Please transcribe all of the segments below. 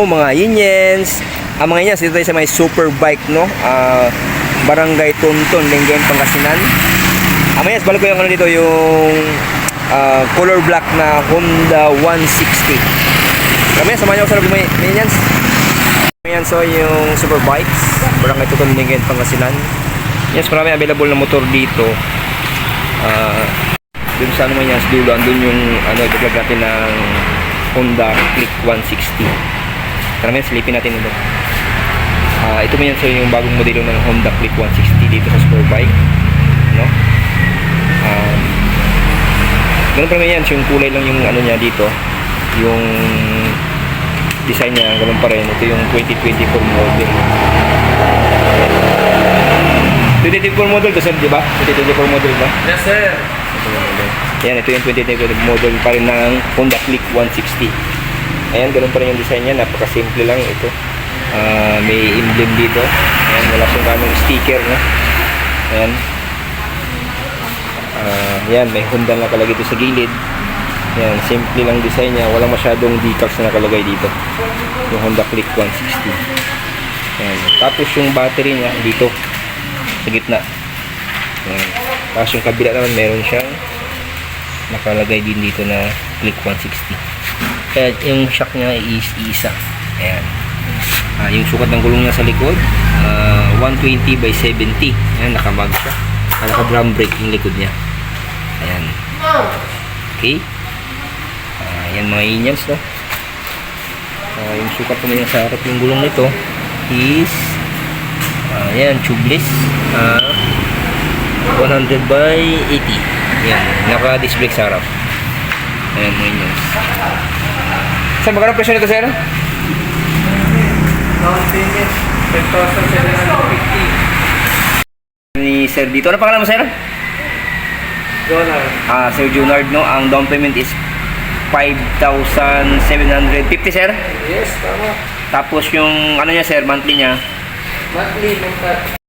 Mga Yiniens, mga Yiniens, dito tayo sa may super bike, no? Barangay Tonton, Lingayen, Pangasinan. Mga Yiniens, balik ko yung ano dito, yung color black na Honda 160. Mga Yiniens, samahan nyo ako sa loob mga Yiniens. Mga Yiniens, so yung super bikes, Barangay Tonton, Lingayen, Pangasinan. Yes, marami available na motor dito. Dun sa ano mga Yiniens, dulo, andun yung ano, i-vlog natin ng Honda Click 160. Karamihan silipin natin ito. Ito mo yan so yung bagong modelo ng Honda Click 160 dito sa Superbike, no? Ganun pa naman yan, so yung kulay lang yung ano niya dito, yung design niya, ganun pa rin. Ito yung 2024 model. 2024 model to sir, di ba? 2024 model ba? Yes sir. Yan, ito yung 2024 model pa rin ng Honda Click 160. Ayan, ganun pa rin yung design niya. Napaka-simple lang ito. May emblem dito. Ayan, wala siyang kaming sticker, no? Ayan. Ayan, may Honda na nakalagay dito sa gilid. Ayan, simple lang design niya. Walang masyadong decals na nakalagay dito. Yung Honda Click 160. Ayan. Tapos yung battery niya dito sa gitna. Ayan. Tapos yung kabila naman meron siyang nakalagay din dito na Click 160. Kaya yung shock niya is isa. Ayan. Yung sukat ng gulong niya sa likod, 120 by 70. Ayan, nakamag siya. Naka-drum brake yung likod niya. Ayan. Okay. Ayan mga Yiniens, no? Yung sukat naman niya sa harap yung gulong nito is ayan, tubeless. 100 by 80. Ayan, naka-disc brake sa harap. Ayan mga Yiniens. Sir, magkano presyo nito, sir? Down payment 5,750. Ni sir dito. Ano pangalan mo, sir? Donald. Sir Junard, no? Ang down payment is 5,750, sir. Yes, tama. Tapos yung ano niya, sir, monthly niya. Monthly, monthly.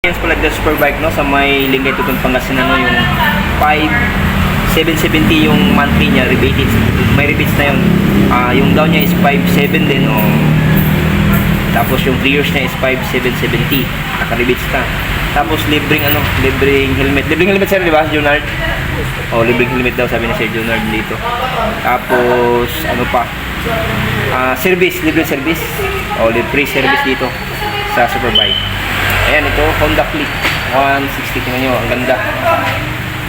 Yes, pala the Superbike, no? Sa may Lingayen, Pangasinan, no? Yung 5,770 yung monthly niya, rebated. May rebates na yun. Yung down niya is 5,700 din, oh. Tapos yung 3 years niya is 5,770. Naka-rebates na. Tapos libreng ano, libreng helmet. Libreng helmet, sir, di ba, Junard? Oh, libreng helmet daw, sabi ni Sir Junard dito. Tapos, ano pa? Service, libreng service. Oh, free service dito sa Superbike. Ayan, ito, Honda Click 160. Tingnan nyo, ang ganda.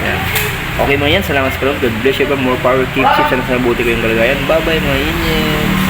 Ayan. Okay mga yan, salamat sa panood. God bless you, more power, keep safe, sana sa mabuti ko yung kalagayan. Bye bye mga Yiniens.